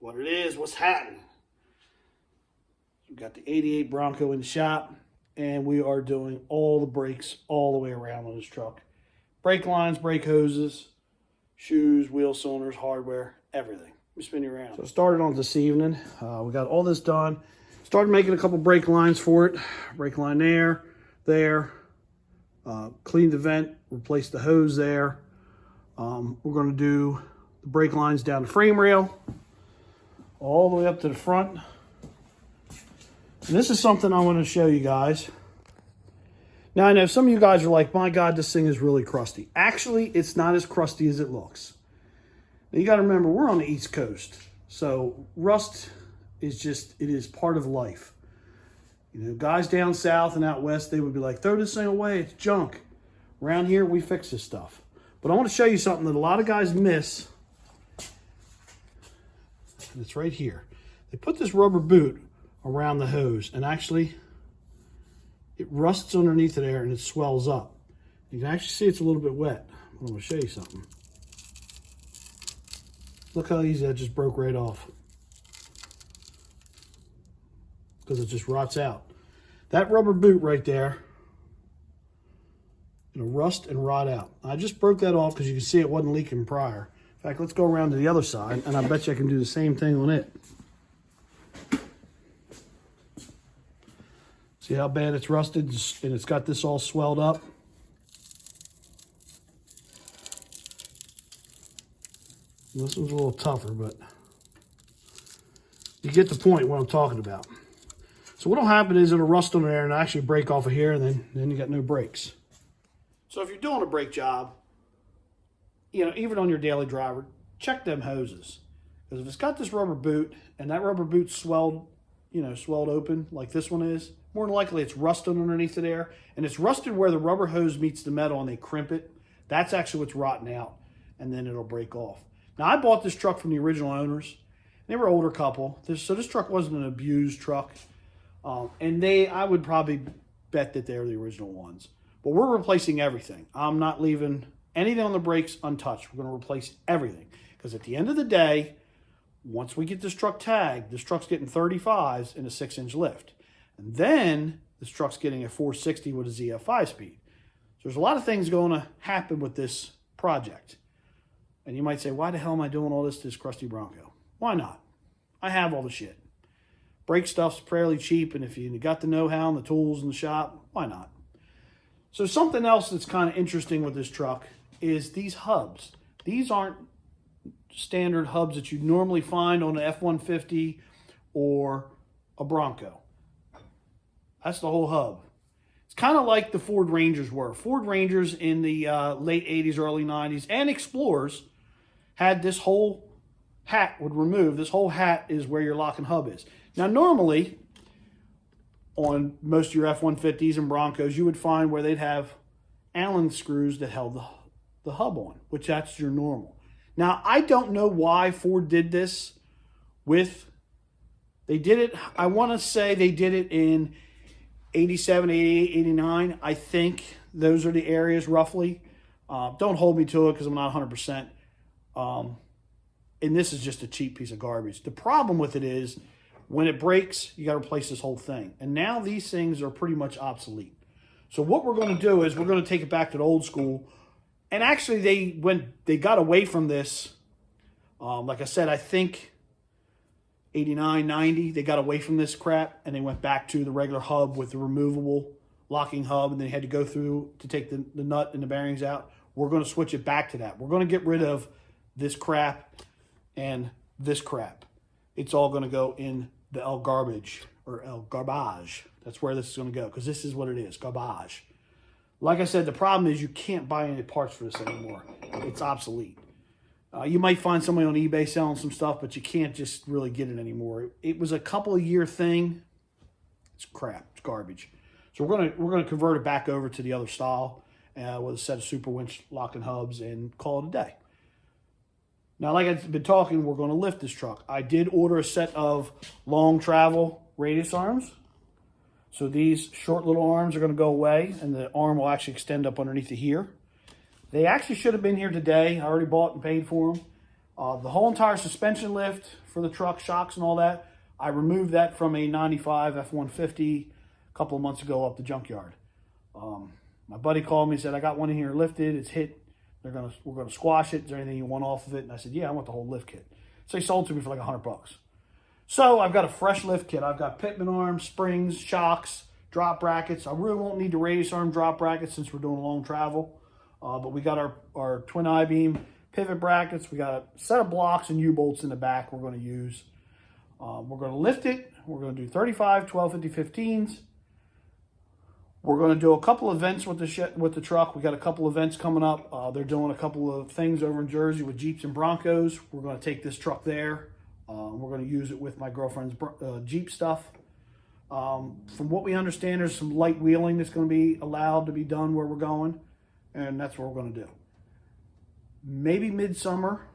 what it is, what's happening. We've got the 88 Bronco in the shop, and we are doing all the brakes all the way around on this truck. Brake lines, brake hoses, shoes, wheel cylinders, hardware, everything. Let me spin you around. So I started on this evening. We got all this done. Started making a couple brake lines for it. Brake line there. Cleaned the vent, replaced the hose there. We're going to do the brake lines down the frame rail, all the way up to the front. And this is something I want to show you guys. Now, I know some of you guys are like, my God, this thing is really crusty. Actually, it's not as crusty as it looks. Now, you got to remember, we're on the East Coast. So rust is just, it is part of life. You know, guys down south and out west, they would be like, throw this thing away, it's junk. Around here, we fix this stuff. But I want to show you something that a lot of guys miss. And it's right here. They put this rubber boot around the hose, and actually it rusts underneath it there and it swells up. You can actually see it's a little bit wet. I'm going to show you something. Look how easy that just broke right off. Because it just rots out. That rubber boot right there, it'll rust and rot out. I just broke that off because you can see it wasn't leaking prior. In fact, let's go around to the other side, and I bet you I can do the same thing on it. See how bad it's rusted, and it's got this all swelled up? This one's a little tougher, but you get the point what I'm talking about. So what'll happen is it'll rust on there and actually break off of here, and then you got no brakes. So if you're doing a brake job, you know, even on your daily driver, check them hoses. Because if it's got this rubber boot and that rubber boot swelled open like this one is, more than likely it's rusted underneath it there. And it's rusted where the rubber hose meets the metal and they crimp it. That's actually what's rotting out, and then it'll break off. Now, I bought this truck from the original owners. They were an older couple. So this truck wasn't an abused truck. And I would probably bet that they're the original ones. But we're replacing everything. I'm not leaving anything on the brakes untouched. We're going to replace everything. Because at the end of the day, once we get this truck tagged, this truck's getting 35s and a 6-inch lift. And then this truck's getting a 460 with a ZF 5-speed. So there's a lot of things going to happen with this project. And you might say, why the hell am I doing all this to this crusty Bronco? Why not? I have all the shit. Brake stuff's fairly cheap, and if you got the know-how and the tools in the shop, why not? So something else that's kind of interesting with this truck is these hubs. These aren't standard hubs that you normally find on an F-150 or a Bronco. That's the whole hub. It's kind of like the Ford Rangers were. Ford Rangers in the late 80s, early 90s, and Explorers had this whole hat would remove. This whole hat is where your locking hub is. Now, normally, on most of your F-150s and Broncos, you would find where they'd have Allen screws that held the hub on, which that's your normal. Now, I don't know why Ford did this they did it, I want to say they did it in 87, 88, 89. I think those are the areas roughly. Don't hold me to it because I'm not 100%. And this is just a cheap piece of garbage. The problem with it is, when it breaks, you got to replace this whole thing. And now these things are pretty much obsolete. So what we're going to do is we're going to take it back to the old school. And actually, they got away from this. Like I said, I think 89, 90, they got away from this crap. And they went back to the regular hub with the removable locking hub. And they had to go through to take the nut and the bearings out. We're going to switch it back to that. We're going to get rid of this crap and this crap. It's all going to go in the El Garbage, or El Garbage. That's where this is going to go, because this is what it is, garbage. Like I said, the problem is you can't buy any parts for this anymore. It's obsolete. You might find somebody on eBay selling some stuff, but you can't just really get it anymore. It was a couple of year thing. It's crap. It's garbage. So we're gonna convert it back over to the other style with a set of super winch locking hubs and call it a day. Now, like I've been talking, we're going to lift this truck. I did order a set of long travel radius arms. So these short little arms are going to go away, and the arm will actually extend up underneath the here. They actually should have been here today. I already bought and paid for them. The whole entire suspension lift for the truck, shocks and all that. I removed that from a 95 F-150 a couple of months ago up the junkyard. My buddy called me and said, I got one in here lifted. It's hit. We're gonna squash it. Is there anything you want off of it? And I said, yeah, I want the whole lift kit. So he sold it to me for like $100. So I've got a fresh lift kit. I've got pitman arms, springs, shocks, drop brackets. I really won't need the radius arm drop brackets since we're doing a long travel. But we got our twin I-beam pivot brackets. We got a set of blocks and U-bolts in the back we're going to use. We're going to lift it. We're going to do 35, 12, 50, 15s. We're going to do a couple events with the truck. We got a couple events coming up. They're doing a couple of things over in Jersey with Jeeps and Broncos. We're going to take this truck there. We're going to use it with my girlfriend's Jeep stuff. From what we understand, there's some light wheeling that's going to be allowed to be done where we're going, and that's what we're going to do. Maybe midsummer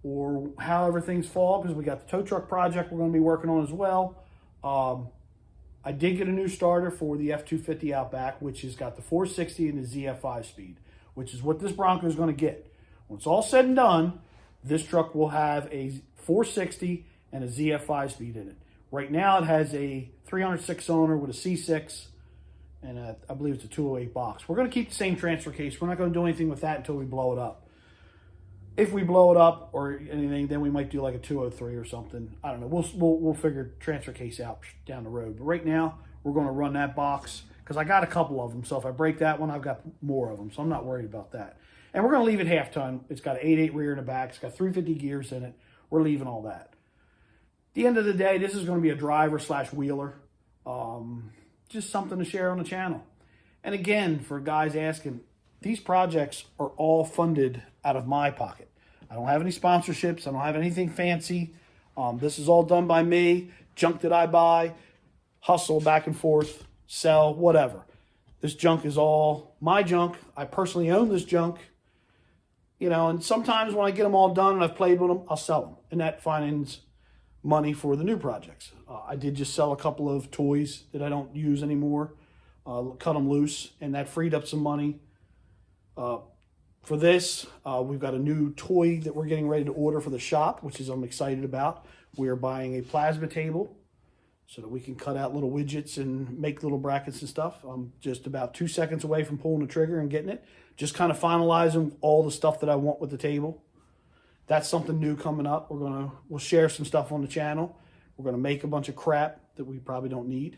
or however things fall, because we got the tow truck project we're going to be working on as well. I did get a new starter for the F-250 Outback, which has got the 460 and the ZF 5-speed, which is what this Bronco is going to get. When it's all said and done, this truck will have a 460 and a ZF 5-speed in it. Right now it has a 306 cylinder with a C6 and I believe it's a 208 box. We're going to keep the same transfer case. We're not going to do anything with that until we blow it up. If we blow it up or anything, then we might do like a 203 or something. I don't know. We'll figure transfer case out down the road. But right now, we're going to run that box because I got a couple of them. So if I break that one, I've got more of them. So I'm not worried about that. And we're going to leave it half ton. It's got an 8.8 rear in the back. It's got 350 gears in it. We're leaving all that. At the end of the day, this is going to be a driver / wheeler. Just something to share on the channel. And again, for guys asking, these projects are all funded out of my pocket. I don't have any sponsorships. I don't have anything fancy. This is all done by me. Junk that I buy, hustle back and forth, sell, whatever. This junk is all my junk. I personally own this junk. You know, and sometimes when I get them all done and I've played with them, I'll sell them. And that finds money for the new projects. I did just sell a couple of toys that I don't use anymore. Cut them loose, and that freed up some money. For this, we've got a new toy that we're getting ready to order for the shop, which is I'm excited about. We are buying a plasma table so that we can cut out little widgets and make little brackets and stuff. I'm just about 2 seconds away from pulling the trigger and getting it. Just kind of finalizing all the stuff that I want with the table. That's something new coming up. We'll share some stuff on the channel. We're going to make a bunch of crap that we probably don't need.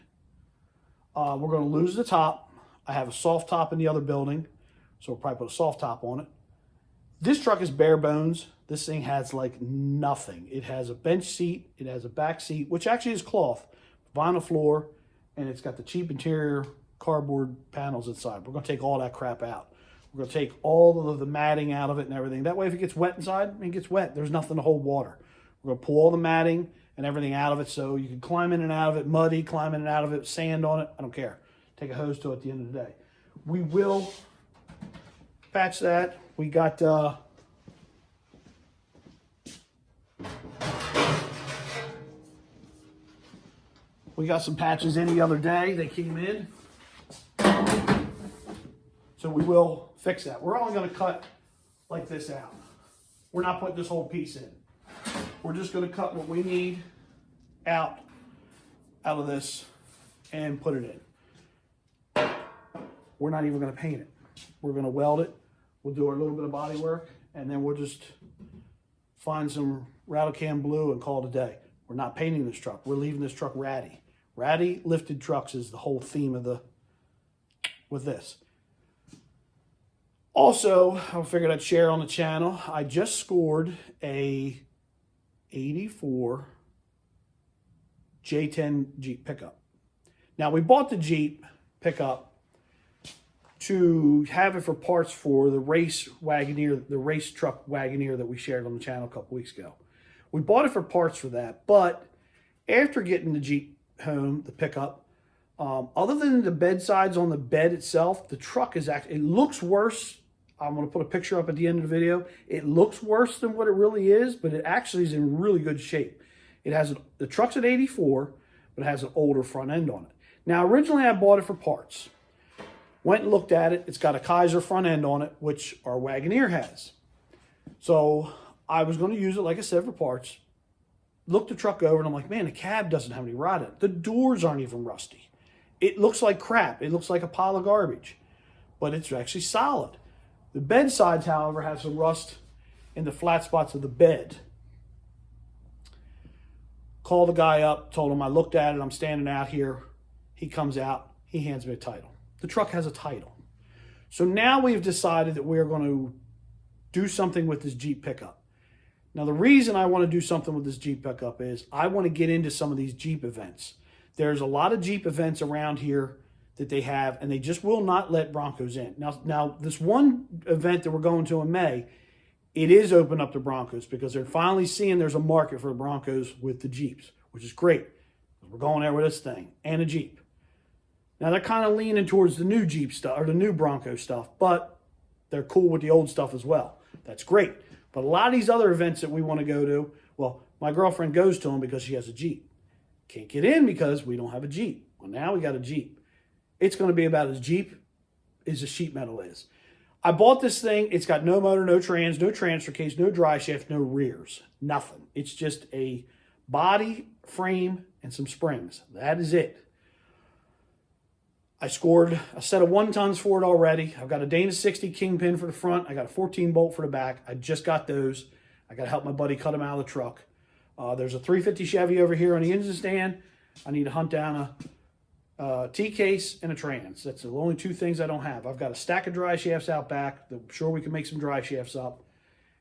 We're going to lose the top. I have a soft top in the other building, so we'll probably put a soft top on it. This truck is bare bones. This thing has like nothing. It has a bench seat. It has a back seat, which actually is cloth, vinyl floor, and it's got the cheap interior cardboard panels inside. We're going to take all that crap out. We're going to take all of the matting out of it and everything. That way, if it gets wet inside, it gets wet. There's nothing to hold water. We're going to pull all the matting and everything out of it so you can climb in and out of it, muddy, climb in and out of it, sand on it. I don't care. Take a hose to it at the end of the day. We will patch that. We got some patches in the other day. They came in. So we will fix that. We're only going to cut like this out. We're not putting this whole piece in. We're just going to cut what we need out of this and put it in. We're not even going to paint it. We're going to weld it. We'll do our little bit of body work, and then we'll just find some rattle can blue and call it a day. We're not painting this truck. We're leaving this truck ratty. Ratty lifted trucks is the whole theme of with this. Also, I figured I'd share on the channel, I just scored a 84 J20 Jeep pickup. Now, we bought the Jeep pickup to have it for parts for the race Wagoneer, the race truck Wagoneer that we shared on the channel a couple weeks ago. We bought it for parts for that, but after getting the Jeep home, the pickup, other than the bed sides on the bed itself, the truck is actually, it looks worse. I'm going to put a picture up at the end of the video. It looks worse than what it really is, but it actually is in really good shape. It has, the truck's at 84, but it has an older front end on it. Now, originally I bought it for parts. Went and looked at it. It's got a Kaiser front end on it, which our Wagoneer has. So I was going to use it, like I said, for parts. looked the truck over and I'm like, man, the cab doesn't have any rot in it. The doors aren't even rusty. It looks like crap. It looks like a pile of garbage, but it's actually solid. The bed sides, however, have some rust in the flat spots of the bed. Called the guy up, told him I looked at it. I'm standing out here. He comes out. He hands me a title. The truck has a title. So now we've decided that we're going to do something with this Jeep pickup. Now, the reason I want to do something with this Jeep pickup is I want to get into some of these Jeep events. There's a lot of Jeep events around here that they have, and they just will not let Broncos in. Now this one event that we're going to in May, it is open up to Broncos because they're finally seeing there's a market for the Broncos with the Jeeps, which is great. We're going there with this thing and a Jeep. Now, they're kind of leaning towards the new Jeep stuff, or the new Bronco stuff, but they're cool with the old stuff as well. That's great. But a lot of these other events that we want to go to, well, my girlfriend goes to them because she has a Jeep. Can't get in because we don't have a Jeep. Well, now we got a Jeep. It's going to be about as Jeep as a sheet metal is. I bought this thing. It's got no motor, no trans, no transfer case, no dry shaft, no rears. Nothing. It's just a body, frame, and some springs. That is it. I scored a set of 1-tons for it already. I've got a Dana 60 kingpin for the front. I got a 14 bolt for the back. I just got those. I got to help my buddy cut them out of the truck. There's a 350 Chevy over here on the engine stand. I need to hunt down a T-case and a trans. That's the only two things I don't have. I've got a stack of dry shafts out back. I'm sure we can make some dry shafts up.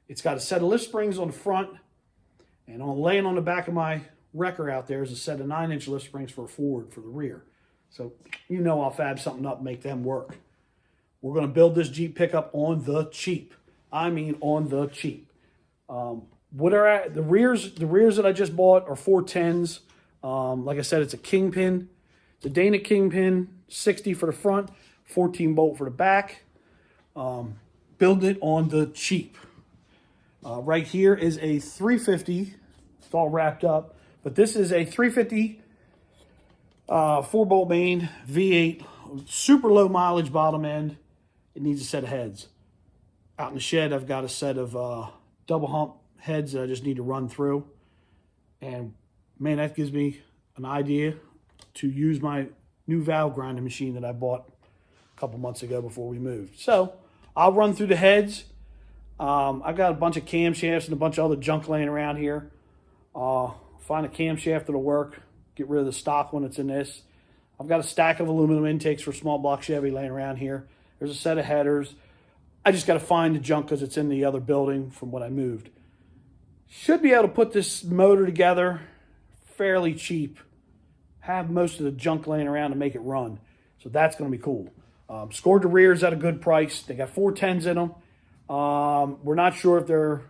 It's got a set of lift springs on the front. And laying on the back of my wrecker out there is a set of 9-inch lift springs for a Ford for the rear. So, you know, I'll fab something up and make them work. We're going to build this Jeep pickup on the cheap. I mean, on the cheap. The rears that I just bought are 410s. Like I said, it's a kingpin. It's a Dana kingpin, 60 for the front, 14 bolt for the back. Build it on the cheap. Right here is a 350. It's all wrapped up. But this is a 350 4-bolt main, V8, super low mileage bottom end. It needs a set of heads. Out in the shed, I've got a set of double hump heads that I just need to run through. And man, that gives me an idea to use my new valve grinding machine that I bought a couple months ago before we moved. So I'll run through the heads. I've got a bunch of camshafts and a bunch of other junk laying around here. Find a camshaft that'll work. Get rid of the stock one that's in this. I've got a stack of aluminum intakes for small block Chevy laying around here. There's a set of headers. I just got to find the junk because it's in the other building from when I moved. Should be able to put this motor together fairly cheap. Have most of the junk laying around to make it run. So that's going to be cool. Scored the rears at a good price. They got 410s in them. We're not sure if they're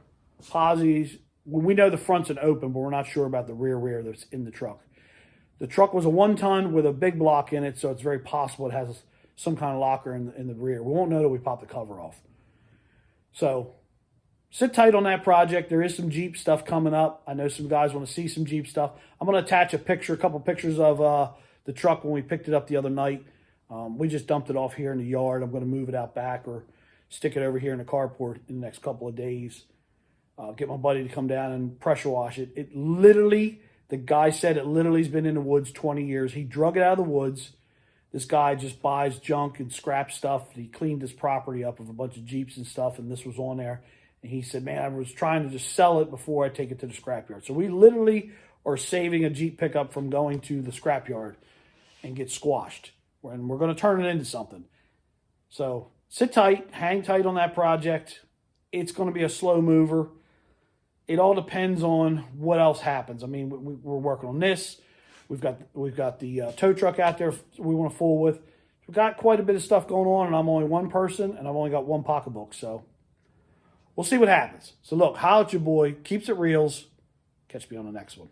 posis. We know the front's an open, but we're not sure about the rear that's in the truck. The truck was a 1-ton with a big block in it, so it's very possible it has some kind of locker in the rear. We won't know till we pop the cover off. So sit tight on that project. There is some Jeep stuff coming up. I know some guys want to see some Jeep stuff. I'm going to attach a couple pictures of the truck when we picked it up the other night. We just dumped it off here in the yard. I'm going to move it out back or stick it over here in the carport in the next couple of days. Get my buddy to come down and pressure wash it. It literally, the guy said it literally has been in the woods 20 years. He drug it out of the woods. This guy just buys junk and scrap stuff. He cleaned his property up of a bunch of Jeeps and stuff, and this was on there. And he said, man, I was trying to just sell it before I take it to the scrapyard. So we literally are saving a Jeep pickup from going to the scrapyard and get squashed. And we're going to turn it into something. So sit tight, hang tight on that project. It's going to be a slow mover. It all depends on what else happens. I mean, we're working on this. We've got the tow truck out there we want to fool with. We've got quite a bit of stuff going on, and I'm only one person, and I've only got one pocketbook. So we'll see what happens. So look, holla at your boy. Keeps it reals. Catch me on the next one.